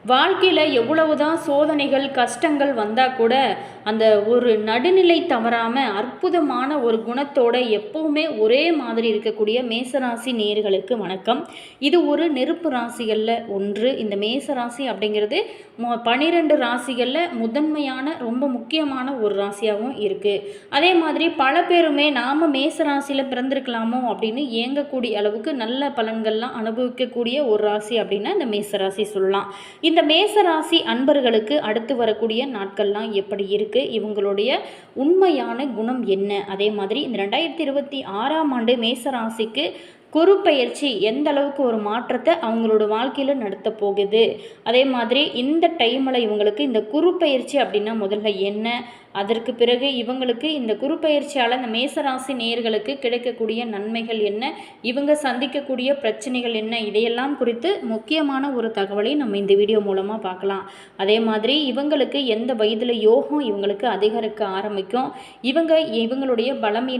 வாழ்க்கையில் எவ்வளவுதான் சோதனைகள் கஷ்டங்கள் வந்தால் கூட அந்த ஒரு நடுநிலை தவறாமல் அற்புதமான ஒரு குணத்தோட எப்பவுமே ஒரே மாதிரி இருக்கக்கூடிய மேசராசி நேயர்களுக்கு வணக்கம். இது ஒரு நெருப்பு ராசிகளில் ஒன்று. இந்த மேசராசி அப்படிங்கிறது 12 ராசிகளில் முதன்மையான ரொம்ப முக்கியமான ஒரு ராசியாகவும் இருக்குது. அதே மாதிரி பல பேருமே நாம் மேசராசியில் பிறந்திருக்கலாமோ அப்படின்னு ஏங்கக்கூடிய அளவுக்கு நல்ல பலன்கள்லாம் அனுபவிக்கக்கூடிய ஒரு ராசி அப்படின்னா இந்த மேசராசி சொல்லலாம். இந்த மேசராசி அன்பர்களுக்கு அடுத்து வரக்கூடிய நாட்கள்லாம் எப்படி இருக்குது, இவங்களுடைய உண்மையான குணம் என்ன, அதே மாதிரி இந்த 2026ஆம் ஆண்டு மேசராசிக்கு குரு பெயர்ச்சி எந்த அளவுக்கு ஒரு மாற்றத்தை அவங்களோட வாழ்க்கையில் நடத்த போகுது, அதே மாதிரி இந்த டைமில் இவங்களுக்கு இந்த குரு பெயர்ச்சி அப்படின்னா முதல்ல என்ன, அதற்கு பிறகு இவங்களுக்கு இந்த குரு பெயர்ச்சியால் இந்த மேசராசி நேயர்களுக்கு கிடைக்கக்கூடிய நன்மைகள் என்ன, இவங்க சந்திக்கக்கூடிய பிரச்சனைகள் என்ன, இதையெல்லாம் குறித்து முக்கியமான ஒரு தகவலை நம்ம இந்த வீடியோ மூலமாக பார்க்கலாம். அதே மாதிரி இவங்களுக்கு எந்த வயதில் யோகம் இவங்களுக்கு அதிகரிக்க ஆரம்பிக்கும், இவங்களுடைய பலம்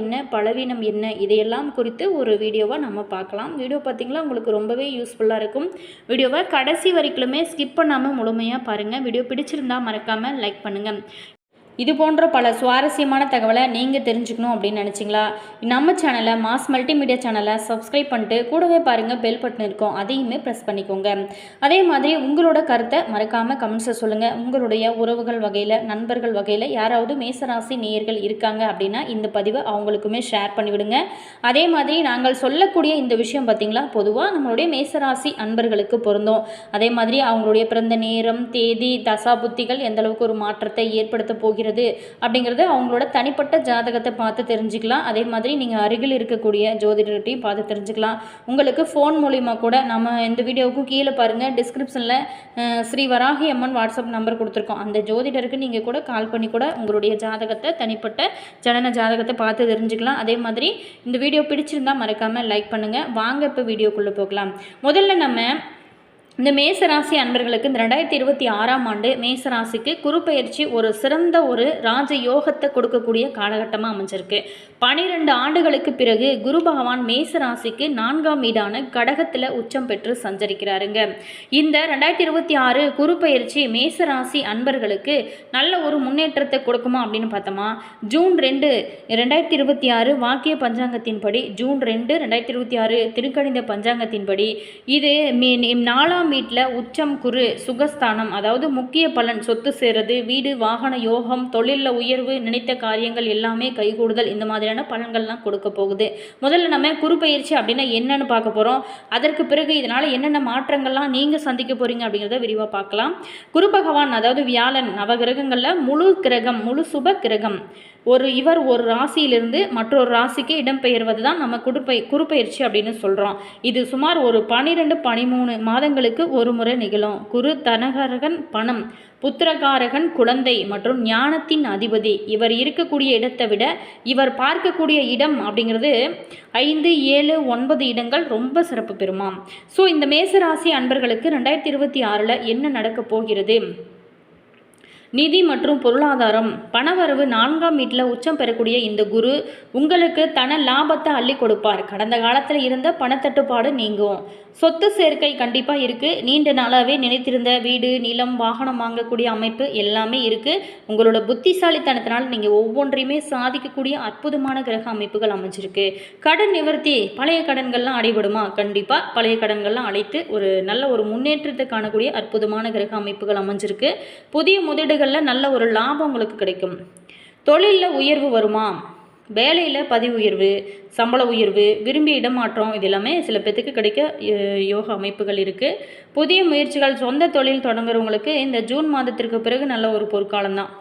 என்ன பலவீனம் என்ன, இதையெல்லாம் குறித்து ஒரு வீடியோவாக நம்ம பார்க்கலாம். வீடியோ பார்த்திங்களா உங்களுக்கு ரொம்பவே யூஸ்ஃபுல்லாக இருக்கும். வீடியோவை கடைசி வரைக்குமே ஸ்கிப் பண்ணாமல் முழுமையாக பாருங்கள். வீடியோ பிடிச்சிருந்தா மறக்காமல் லைக் பண்ணுங்கள். இது போன்ற பல சுவாரஸ்யமான தகவலை நீங்கள் தெரிஞ்சுக்கணும் அப்படின்னு நினச்சிங்களா, நம்ம சேனலை மாஸ் மல்டிமீடியா சேனலை சப்ஸ்கிரைப் பண்ணிட்டு கூடவே பாருங்கள் பெல் பட்டன் இருக்கும், அதையுமே ப்ரெஸ் பண்ணிக்கோங்க. அதே மாதிரி உங்களோட கருத்தை மறக்காமல் கமெண்ட்ஸை சொல்லுங்கள். உங்களுடைய உறவுகள் வகையில் நண்பர்கள் வகையில் யாராவது மேசராசி நேயர்கள் இருக்காங்க அப்படின்னா இந்த பதிவை அவங்களுக்குமே ஷேர் பண்ணிவிடுங்க. அதே மாதிரி நாங்கள் சொல்லக்கூடிய இந்த விஷயம் பார்த்திங்களா பொதுவாக நம்மளுடைய மேசராசி அன்பர்களுக்கு பொருந்தும். அதே மாதிரி அவங்களுடைய பிறந்த நேரம் தேதி தசாபுத்திகள் எந்த அளவுக்கு ஒரு மாற்றத்தை ஏற்படுத்த போகிறது அப்படிங்கிறது அவங்களோட தனிப்பட்ட ஜாதகத்தை பார்த்து தெரிஞ்சுக்கலாம். அதே மாதிரி நீங்கள் அருகில் இருக்கக்கூடிய ஜோதிடர்கிட்டையும் பார்த்து தெரிஞ்சுக்கலாம். உங்களுக்கு ஃபோன் மூலிமா கூட நம்ம இந்த வீடியோவுக்கும் கீழே பாருங்கள் டிஸ்கிரிப்ஷனில் ஸ்ரீ வராகி அம்மன் வாட்ஸ்அப் நம்பர் கொடுத்துருக்கோம். அந்த ஜோதிடருக்கு நீங்கள் கூட கால் பண்ணி கூட உங்களுடைய ஜாதகத்தை தனிப்பட்ட ஜனன ஜாதகத்தை பார்த்து தெரிஞ்சுக்கலாம். அதே மாதிரி இந்த வீடியோ பிடிச்சிருந்தால் மறக்காமல் லைக் பண்ணுங்கள். வாங்க இப்போ வீடியோக்குள்ளே போகலாம். முதல்ல நம்ம இந்த மேசராசி அன்பர்களுக்கு இந்த 2026ஆம் ஆண்டு மேசராசிக்கு குரு பெயர்ச்சி ஒரு சிறந்த ஒரு ராஜ யோகத்தை கொடுக்கக்கூடிய காலகட்டமாக அமைஞ்சிருக்கு. 12 ஆண்டுகளுக்கு பிறகு குரு பகவான் மேசராசிக்கு 4ஆம் வீடான கடகத்தில் உச்சம் பெற்று சஞ்சரிக்கிறாருங்க. இந்த 2026 குரு பெயர்ச்சி மேசராசி அன்பர்களுக்கு நல்ல ஒரு முன்னேற்றத்தை கொடுக்குமா அப்படின்னு பார்த்தோமா, ஜூன் 2 2026 வாக்கிய பஞ்சாங்கத்தின்படி, ஜூன் 2 2026 திருக்கணித பஞ்சாங்கத்தின்படி இது 4ஆம் வீட்டில் உச்சம் குரு சுகஸ்தானம், அதாவது முக்கிய பலன் சொத்து சேருது, வீடு வாகன யோகம், தொழிலில் உயர்வு, நினைத்த காரியங்கள் எல்லாமே கைகூடுதல், இந்த மாதிரியான பலன்கள்லாம் கொடுக்க போகுது. முதல்ல நம்ம குரு பெயர்ச்சி அப்படின்னா என்னன்னு பார்க்க போகிறோம். அதற்கு பிறகு இதனால் என்னென்ன மாற்றங்கள்லாம் நீங்கள் சந்திக்க போகிறீங்க அப்படிங்கிறத விரிவாக பார்க்கலாம். குரு பகவான் அதாவது வியாழன் நவகிரகங்களில் முழு சுப கிரகம். இவர் ஒரு ராசியிலிருந்து மற்றொரு ராசிக்கு இடம்பெயர்வது தான் நம்ம குரு பெயர்ச்சி அப்படின்னு சொல்கிறோம். இது சுமார் ஒரு 12-13 மாதங்களுக்கு ஒரு முறை நிகழும். குரு தனகாரகன் பணம், புத்திரகாரகன் குழந்தை மற்றும் ஞானத்தின் அதிபதி. இவர் இருக்கக்கூடிய இடத்தை விட இவர் பார்க்கக்கூடிய இடம் அப்படிங்கிறது 5, 7, 9 இடங்கள் ரொம்ப சிறப்பு பெறுமாம். ஸோ இந்த மேசராசி அன்பர்களுக்கு 2026 என்ன நடக்க போகிறது, நிதி மற்றும் பொருளாதாரம், பணவரவு 4ஆம் வீட்டில் உச்சம் பெறக்கூடிய இந்த குரு உங்களுக்கு தன லாபத்தை அள்ளி கொடுப்பார். கடந்த காலத்தில் இருந்த பணத்தட்டுப்பாடு நீங்கும். சொத்து சேர்க்கை கண்டிப்பாக இருக்குது. நீண்ட நாளாகவே நினைத்திருந்த வீடு நிலம் வாகனம் வாங்கக்கூடிய அமைப்பு எல்லாமே இருக்குது. உங்களோட புத்திசாலித்தனத்தினால் நீங்கள் ஒவ்வொன்றையுமே சாதிக்கக்கூடிய அற்புதமான கிரக அமைப்புகள் அமைஞ்சிருக்கு. கடன் நிவர்த்தி, பழைய கடன்கள்லாம் அடைபடுமா, கண்டிப்பாக பழைய கடன்கள்லாம் அழைத்து ஒரு நல்ல ஒரு முன்னேற்றத்தை காணக்கூடிய அற்புதமான கிரக அமைப்புகள் அமைஞ்சிருக்கு. புதிய முதலீடுகள் நல்ல ஒரு லாபம் உங்களுக்கு கிடைக்கும். தொழிலில் உயர்வு வருமா, வேலையில் பதிவு உயர்வு, சம்பள உயர்வு, விரும்பிய இடமாற்றம், இது எல்லாமே சில பேத்துக்கு கிடைக்க யோக அமைப்புகள் இருக்குது. புதிய முயற்சிகள், சொந்த தொழில் தொடங்குறவங்களுக்கு இந்த ஜூன் மாதத்திற்கு பிறகு நல்ல ஒரு பொற்காலம் தான்.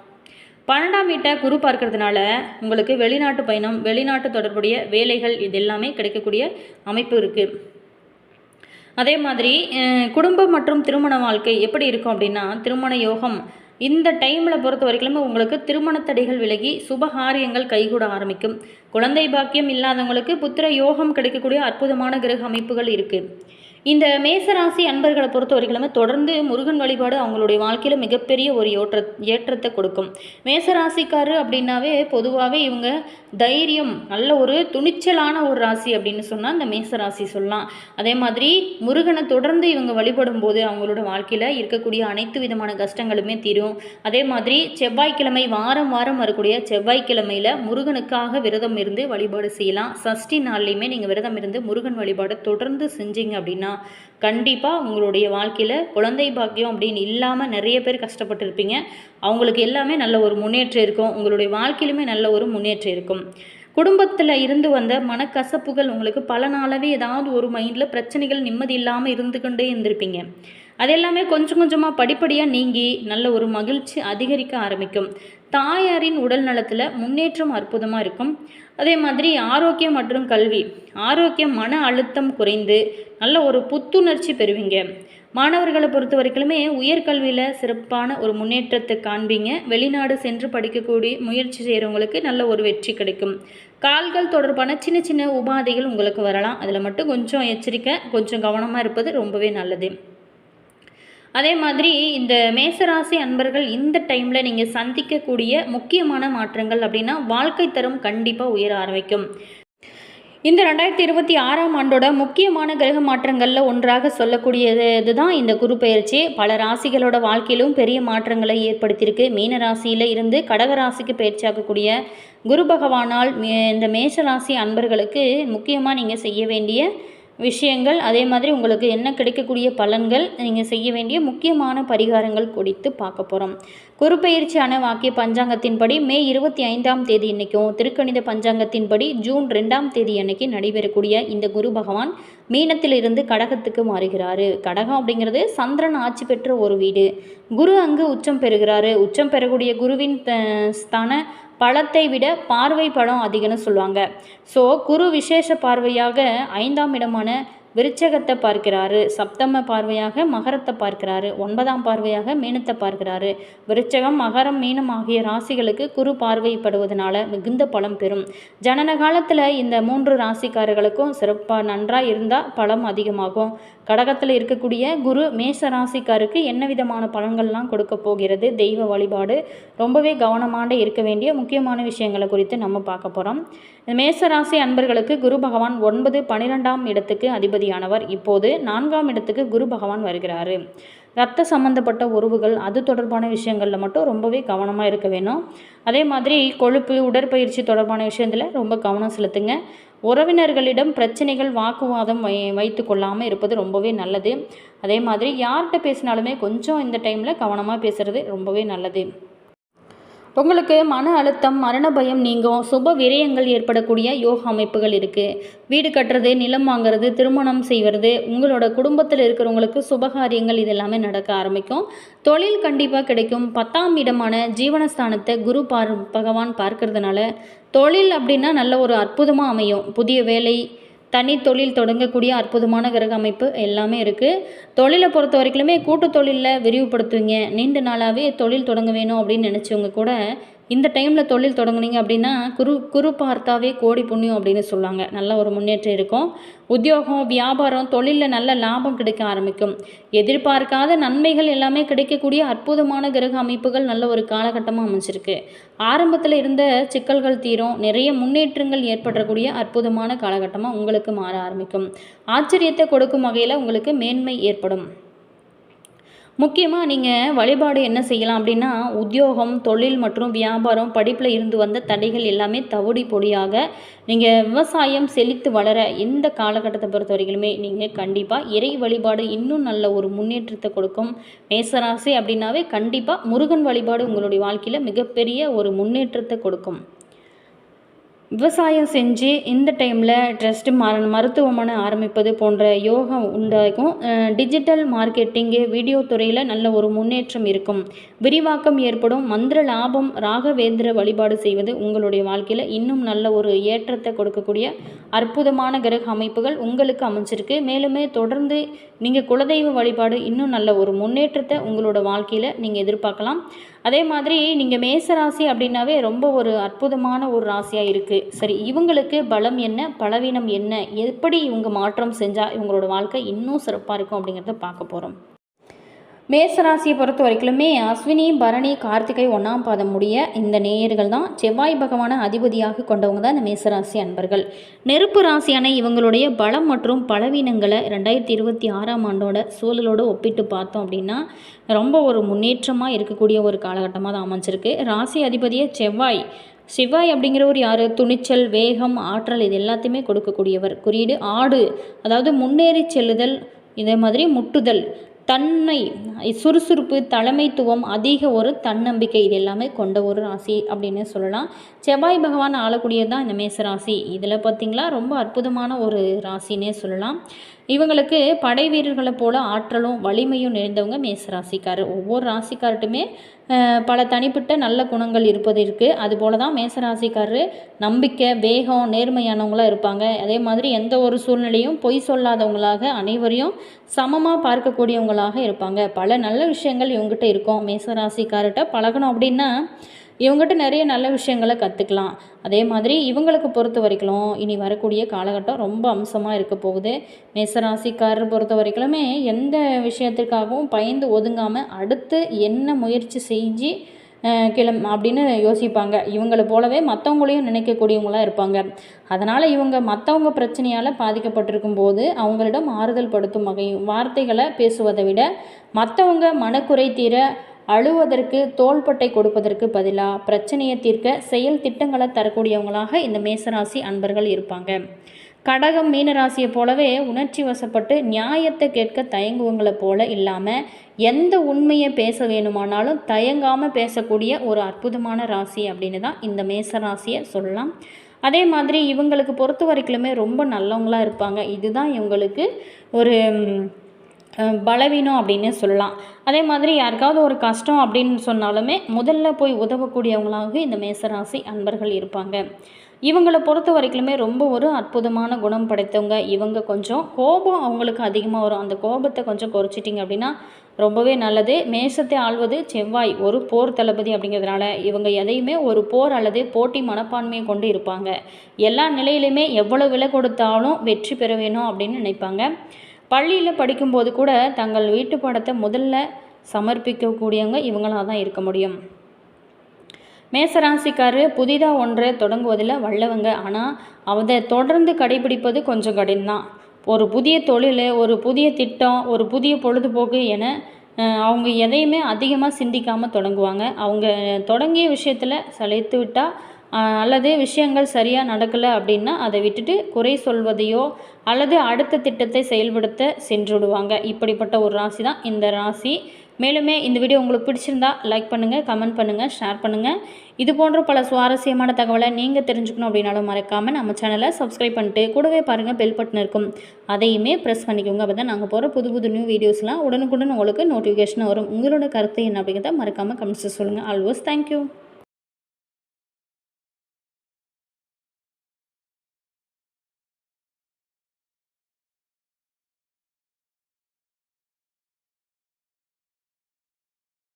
12ஆம் வீட்டை குரு பார்க்கறதுனால உங்களுக்கு வெளிநாட்டு பயணம், வெளிநாட்டு தொடர்புடைய வேலைகள் இது எல்லாமே கிடைக்கக்கூடிய அமைப்பு இருக்குது. அதே மாதிரி குடும்பம் மற்றும் திருமண வாழ்க்கை எப்படி இருக்கும் அப்படின்னா, திருமண யோகம் இந்த டைமில் பொறுத்த வரைக்கும் உங்களுக்கு திருமண தடைகள் விலகி சுபகாரியங்கள் கைகூட ஆரம்பிக்கும். குழந்தை பாக்கியம் இல்லாதவங்களுக்கு புத்திர யோகம் கிடைக்கக்கூடிய அற்புதமான கிரக அமைப்புகள் இருக்குது. இந்த மேசராசி அன்பர்களை பொறுத்த வரைக்கும் தொடர்ந்து முருகன் வழிபாடு அவங்களுடைய வாழ்க்கையில் மிகப்பெரிய ஒரு ஏற்றத்தை கொடுக்கும். மேசராசிக்காரு அப்படின்னாவே பொதுவாகவே இவங்க தைரியம், நல்ல ஒரு துணிச்சலான ஒரு ராசி அப்படின்னு சொன்னால் இந்த மேசராசி சொல்லலாம். அதே மாதிரி முருகனை தொடர்ந்து இவங்க வழிபடும் போது அவங்களோட வாழ்க்கையில் இருக்கக்கூடிய அனைத்து விதமான கஷ்டங்களுமே தீரும். அதே மாதிரி செவ்வாய்க்கிழமை வாரம் வாரம் வரக்கூடிய செவ்வாய்க்கிழமையில் முருகனுக்காக விரதம் இருந்து வழிபாடு செய்யலாம். சஷ்டி நாள்லையுமே நீங்கள் விரதம் இருந்து முருகன் வழிபாடு தொடர்ந்து செஞ்சீங்க அப்படின்னா கண்டிப்பாக உங்களுடைய வாழ்க்கையில் குழந்தை பாக்கியம் அப்படின்னு இல்லாமல் நிறைய பேர் கஷ்டப்பட்டு இருப்பீங்க. அவங்களுக்கு எல்லாமே நல்ல ஒரு முன்னேற்றம் இருக்கும். உங்களுடைய வாழ்க்கையிலுமே நல்ல ஒரு முன்னேற்றம் இருக்கும். குடும்பத்தில் இருந்து வந்த மனக்கசப்புகள் உங்களுக்கு பல நாளாகவே ஏதாவது ஒரு மைண்டில் பிரச்சனைகள் நிம்மதி இல்லாமல் இருந்து கொண்டே இருந்திருப்பீங்க. அது எல்லாமே கொஞ்சம் கொஞ்சமாக படிப்படியாக நீங்கி நல்ல ஒரு மகிழ்ச்சி அதிகரிக்க ஆரம்பிக்கும். தாயாரின் உடல் நலத்தில் முன்னேற்றம் அற்புதமாக இருக்கும். அதே மாதிரி ஆரோக்கியம் மற்றும் கல்வி, ஆரோக்கியம், மன அழுத்தம் குறைந்து நல்ல ஒரு புத்துணர்ச்சி பெறுவீங்க. மாணவர்களை பொறுத்த வரைக்குமே உயர்கல்வியில் சிறப்பான ஒரு முன்னேற்றத்தை காண்பீங்க. வெளிநாடு சென்று படிக்கக்கூடிய முயற்சி செய்கிறவங்களுக்கு நல்ல ஒரு வெற்றி கிடைக்கும். கால்கள் தொடர்பான சின்ன சின்ன உபாதைகள் உங்களுக்கு வரலாம். அதில் மட்டும் கொஞ்சம் எச்சரிக்கை, கொஞ்சம் கவனமாக இருப்பது ரொம்பவே நல்லது. அதே மாதிரி இந்த மேசராசி அன்பர்கள் இந்த டைமில் நீங்கள் சந்திக்கக்கூடிய முக்கியமான மாற்றங்கள் அப்படின்னா வாழ்க்கை தரம் கண்டிப்பாக உயர ஆரம்பிக்கும். இந்த 2026ஆம் ஆண்டோட முக்கியமான கிரக மாற்றங்களில் ஒன்றாக சொல்லக்கூடியது இதுதான் இந்த குரு பெயர்ச்சி. பல ராசிகளோட வாழ்க்கையிலும் பெரிய மாற்றங்களை ஏற்படுத்தியிருக்கு. மீன ராசியில் இருந்து கடகராசிக்கு பயிற்சியாகக்கூடிய குரு பகவானால் இந்த மேஷராசி அன்பர்களுக்கு முக்கியமாக நீங்கள் செய்ய வேண்டிய விஷயங்கள், அதே மாதிரி உங்களுக்கு என்ன கிடைக்கக்கூடிய பலன்கள், நீங்கள் செய்ய வேண்டிய முக்கியமான பரிகாரங்கள் குறித்து பார்க்க போகிறோம். குரு பெயர்ச்சியான வாக்கிய பஞ்சாங்கத்தின்படி மே 25ஆம் தேதி அன்னைக்கும், திருக்கணித பஞ்சாங்கத்தின்படி ஜூன் 2ஆம் தேதி அன்னைக்கு நடைபெறக்கூடிய இந்த குரு பகவான் மீனத்திலிருந்து கடகத்துக்கு மாறுகிறாரு. கடகம் அப்படிங்கிறது சந்திரன் ஆட்சி பெற்ற ஒரு வீடு. குரு அங்கு உச்சம் பெறுகிறாரு. உச்சம் பெறக்கூடிய குருவின் ஸ்தான பழத்தை விட பார்வை படம் அதிகம்னு சொல்லுவாங்க. ஸோ குரு விசேஷ பார்வையாக 5ஆம் இடமான விருச்சகத்தை பார்க்கிறாரு. சப்தம பார்வையாக மகரத்தை பார்க்கிறாரு. 9ஆம் பார்வையாக மீனத்தை பார்க்கிறாரு. விருச்சகம், மகரம், மீனம் ஆகிய ராசிகளுக்கு குரு பார்வைப்படுவதனால மிகுந்த பலம் பெறும். ஜனன காலத்தில் இந்த 3 ராசிக்காரர்களுக்கும் சிறப்பாக நன்றாக இருந்தால் பலம் அதிகமாகும். கடகத்தில் இருக்கக்கூடிய குரு மேஷ ராசிக்காருக்கு என்ன விதமான பலன்கள்லாம் கொடுக்க போகிறது, தெய்வ வழிபாடு, ரொம்பவே கவனமாக இருக்க வேண்டிய முக்கியமான விஷயங்களை குறித்து நம்ம பார்க்க போகிறோம். மேசராசி அன்பர்களுக்கு குரு பகவான் 9, 12ஆம் இடத்துக்கு அதிபதியானவர். இப்போது 4ஆம் இடத்துக்கு குரு பகவான் வருகிறாரு. ரத்த சம்பந்தப்பட்ட உறவுகள், அது தொடர்பான விஷயங்களில் மட்டும் ரொம்பவே கவனமாக இருக்க வேணும். அதே மாதிரி கொழுப்பு, உடற்பயிற்சி தொடர்பான விஷயத்தில் ரொம்ப கவனம் செலுத்துங்க. உறவினர்களிடம் பிரச்சனைகள், வாக்குவாதம் வைத்து கொள்ளாமல் இருப்பது ரொம்பவே நல்லது. அதே மாதிரி யார்கிட்ட பேசினாலுமே கொஞ்சம் இந்த டைமில் கவனமாக பேசுகிறது ரொம்பவே நல்லது. உங்களுக்கு மன அழுத்தம், மரண பயம் நீங்கும். சுப விரயங்கள் ஏற்படக்கூடிய யோக அமைப்புகள் இருக்குது. வீடு கட்டுறது, நிலம் வாங்கிறது, திருமணம் செய்வது, உங்களோட குடும்பத்தில் இருக்கிறவங்களுக்கு சுபகாரியங்கள் இதெல்லாமே நடக்க ஆரம்பிக்கும். தொழில் கண்டிப்பாக கிடைக்கும். 10ஆம் இடமான ஜீவனஸ்தானத்தை குரு பகவான் பார்க்கறதுனால தொழில் அப்படின்னா நல்ல ஒரு அற்புதமாக அமையும். புதிய வேலை, தனி தொழில் தொடங்கக்கூடிய அற்புதமான கிரக அமைப்பு எல்லாமே இருக்குது. தொழிலை பொறுத்த வரைக்குமே கூட்டு தொழிலில் விரிவுபடுத்துவீங்க. நீண்ட நாளாகவே தொழில் தொடங்க வேணும் அப்படின்னு நினச்சவங்க கூட இந்த டைமில் தொழில் தொடங்குனீங்க அப்படின்னா குரு பார்த்தாவே கோடி புண்ணியம் அப்படின்னு சொல்லுவாங்க. நல்ல ஒரு முன்னேற்றம் இருக்கும். உத்தியோகம், வியாபாரம், தொழிலில் நல்ல லாபம் கிடைக்க ஆரம்பிக்கும். எதிர்பார்க்காத நன்மைகள் எல்லாமே கிடைக்கக்கூடிய அற்புதமான கிரக அமைப்புகள் நல்ல ஒரு காலகட்டமாக அமைஞ்சிருக்கு. ஆரம்பத்தில் இருந்த சிக்கல்கள் தீரும். நிறைய முன்னேற்றங்கள் ஏற்படக்கூடிய அற்புதமான காலகட்டமாக உங்களுக்கு மாற ஆரம்பிக்கும். ஆச்சரியத்தை கொடுக்கும் வகையில் உங்களுக்கு மேன்மை ஏற்படும். முக்கியமாக நீங்கள் வழிபாடு என்ன செய்யலாம் அப்படின்னா, உத்தியோகம், தொழில் மற்றும் வியாபாரம், படிப்பில் இருந்து வந்த தடைகள் எல்லாமே தவிடு பொடியாக நீங்கள் விவசாயம் செழித்து வளர இந்த காலகட்டத்தை பொறுத்த வரைக்குமே நீங்கள் கண்டிப்பாக இறை வழிபாடு இன்னும் நல்ல ஒரு முன்னேற்றத்தை கொடுக்கும். மேசராசி அப்படின்னாவே கண்டிப்பாக முருகன் வழிபாடு உங்களுடைய வாழ்க்கையில் மிகப்பெரிய ஒரு முன்னேற்றத்தை கொடுக்கும். விவசாயம் செஞ்சு இந்த டைமில் ட்ரஸ்ட்டு மருத்துவமனை ஆரம்பிப்பது போன்ற யோகம் உண்டாகும். டிஜிட்டல் மார்க்கெட்டிங்கு, வீடியோ துறையில் நல்ல ஒரு முன்னேற்றம் இருக்கும். விரிவாக்கம் ஏற்படும். மந்திர லாபம், ராகவேந்திர வழிபாடு செய்வது உங்களுடைய வாழ்க்கையில் இன்னும் நல்ல ஒரு ஏற்றத்தை கொடுக்கக்கூடிய அற்புதமான கிரக அமைப்புகள் உங்களுக்கு அமைஞ்சிருக்கு. மேலுமே தொடர்ந்து நீங்கள் குலதெய்வ வழிபாடு இன்னும் நல்ல ஒரு முன்னேற்றத்தை உங்களோட வாழ்க்கையில் நீங்கள் எதிர்பார்க்கலாம். அதே மாதிரி நீங்கள் மேசராசி அப்படின்னாவே ரொம்ப ஒரு அற்புதமான ஒரு ராசியாக இருக்குது. சரி, இவங்களுக்கு பலம் என்ன, பலவீனம் என்ன, எப்படி இவங்க மாற்றம் செஞ்சால் இவங்களோட வாழ்க்கை இன்னும் சிறப்பாக இருக்கும் அப்படிங்கிறத பார்க்க போகிறோம். மேசராசியை பொறுத்த வரைக்குமே அஸ்வினி, பரணி, கார்த்திகை 1ஆம் பாதம் முடிய இந்த நேயர்கள் தான் செவ்வாய் பகவான அதிபதியாக கொண்டவங்க தான் இந்த மேசராசி அன்பர்கள். நெருப்பு ராசியான இவங்களுடைய பலம் மற்றும் பலவீனங்களை 2026ஆம் ஆண்டோட சூழலோடு ஒப்பிட்டு பார்த்தோம் அப்படின்னா ரொம்ப ஒரு முன்னேற்றமாக இருக்கக்கூடிய ஒரு காலகட்டமாக தான் அமைஞ்சிருக்கு. ராசி அதிபதியை செவ்வாய் அப்படிங்கிறவர் யார்? துணிச்சல், வேகம், ஆற்றல் இது எல்லாத்தையுமே கொடுக்கக்கூடியவர். குறியீடு ஆடு, அதாவது முன்னேறி செல்லுதல், இதே மாதிரி முட்டுதல், தன்மை, சுறுசுறுப்பு, தலைமைத்துவம், அதிக ஒரு தன்னம்பிக்கை இது எல்லாமே கொண்ட ஒரு ராசி அப்படின்னு சொல்லலாம். செவ்வாய் பகவான் ஆளக்கூடியது தான் இந்த மேசராசி. இதில் பார்த்திங்களா ரொம்ப அற்புதமான ஒரு ராசின்னே சொல்லலாம். இவங்களுக்கு படை வீரர்களை போல ஆற்றலும் வலிமையும் நிறைந்தவங்க மேசராசிக்காரர். ஒவ்வொரு ராசிக்கார்ட்டுமே பல தனிப்பட்ட நல்ல குணங்கள் இருப்பது இருக்குது. அதுபோல தான் மேசராசிக்காரர் நம்பிக்கை, வேகம், நேர்மையானவங்களாக இருப்பாங்க. அதே மாதிரி எந்த ஒரு சூழ்நிலையும் பொய் சொல்லாதவங்களாக, அனைவரையும் சமமாக பார்க்கக்கூடியவங்களாக இருப்பாங்க. பல நல்ல விஷயங்கள் இவங்ககிட்ட இருக்கும். மேசராசிக்கார்கிட்ட பழகணும் அப்படின்னா இவங்ககிட்ட நிறைய நல்ல விஷயங்களை கற்றுக்கலாம். அதே மாதிரி இவங்களுக்கு பொறுத்த வரைக்கும் இனி வரக்கூடிய காலகட்டம் ரொம்ப அம்சமாக இருக்க போகுது. மேசராசிக்காரர் பொறுத்த வரைக்குமே எந்த விஷயத்திற்காகவும் பயந்து ஒதுங்காமல் அடுத்து என்ன முயற்சி செஞ்சு அப்படின்னு யோசிப்பாங்க. இவங்களை போலவே மற்றவங்களையும் நினைக்கக்கூடியவங்களாக இருப்பாங்க. அதனால் இவங்க மற்றவங்க பிரச்சனையால் பாதிக்கப்பட்டிருக்கும் போது அவங்களிடம் ஆறுதல் படுத்தும் வகையும் வார்த்தைகளை பேசுவதை விட மற்றவங்க மனக்குறை தீர அழுவதற்கு தோள்பட்டை கொடுப்பதற்கு பதிலாக பிரச்சனையை தீர்க்க செயல் திட்டங்களை தரக்கூடியவங்களாக இந்த மேசராசி அன்பர்கள் இருப்பாங்க. கடகம், மீனராசியை போலவே உணர்ச்சி வசப்பட்டு நியாயத்தை கேட்க தயங்குவங்களை போல இல்லாமல் எந்த உண்மையை பேச வேணுமானாலும் தயங்காமல் பேசக்கூடிய ஒரு அற்புதமான ராசி அப்படின்னு தான் இந்த மேசராசியை சொல்லலாம். அதே மாதிரி இவங்களுக்கு பொறுத்த வரைக்குமே ரொம்ப நல்லவங்களாக இருப்பாங்க. இதுதான் இவங்களுக்கு ஒரு பலவீனம் அப்படின்னு சொல்லலாம். அதே மாதிரி யாருக்காவது ஒரு கஷ்டம் அப்படின்னு சொன்னாலுமே முதல்ல போய் உதவக்கூடியவங்களாக இந்த மேசராசி அன்பர்கள் இருப்பாங்க. இவங்களை பொறுத்த வரைக்குமே ரொம்ப ஒரு அற்புதமான குணம் படைத்தவங்க. இவங்க கொஞ்சம் கோபம் அவங்களுக்கு அதிகமாக வரும். அந்த கோபத்தை கொஞ்சம் குறைச்சிட்டிங்க அப்படின்னா ரொம்பவே நல்லது. மேசத்தை ஆள்வது செவ்வாய், ஒரு போர் தளபதி அப்படிங்கிறதுனால இவங்க எதையுமே ஒரு போர் அல்லது போட்டி மனப்பான்மையை கொண்டு இருப்பாங்க. எல்லா நிலையிலுமே எவ்வளோ விலை கொடுத்தாலும் வெற்றி பெற வேணும் அப்படின்னு நினைப்பாங்க. பள்ளியில் படிக்கும்போது கூட தங்கள் வீட்டு பாடத்தை முதல்ல சமர்ப்பிக்கக்கூடியவங்க இவங்களாக தான் இருக்க முடியும். மேசராசிக்காரர் புதிதாக ஒன்றை தொடங்குவதில் வல்லவங்க. ஆனால் அதை தொடர்ந்து கடைபிடிப்பது கொஞ்சம் கடினம்தான். ஒரு புதிய தொழில், ஒரு புதிய திட்டம், ஒரு புதிய பொழுதுபோக்கு என அவங்க எதையுமே அதிகமாக சிந்திக்காமல் தொடங்குவாங்க. அவங்க தொடங்கிய விஷயத்தில் சளைத்து விட்டால் அல்லது விஷயங்கள் சரியாக நடக்கலை அப்படின்னா அதை விட்டுட்டு குறை சொல்வதையோ அல்லது அடுத்த திட்டத்தை செயல்படுத்த சென்றுவிடுவாங்க. இப்படிப்பட்ட ஒரு ராசி தான் இந்த ராசி. மேலுமே இந்த வீடியோ உங்களுக்கு பிடிச்சிருந்தா லைக் பண்ணுங்கள், கமெண்ட் பண்ணுங்கள், ஷேர் பண்ணுங்கள். இது போன்ற பல சுவாரஸ்யமான தகவலை நீங்கள் தெரிஞ்சுக்கணும் அப்படின்னாலும் மறக்காமல் நம்ம சேனலை சப்ஸ்கிரைப் பண்ணிட்டு கூடவே பாருங்கள் பெல் பட்டன் இருக்கும், அதையுமே ப்ரெஸ் பண்ணிக்கோங்க. அப்போ தான் நாங்கள் போகிற புது நியூ வீடியோஸ்லாம் உடனுக்குடன் உங்களுக்கு நோட்டிஃபிகேஷன் வரும். உங்களோட கருத்து என்ன அப்படிங்கிறத மறக்காமல் கமெண்ட்ஸில் சொல்லுங்கள். Always thank you.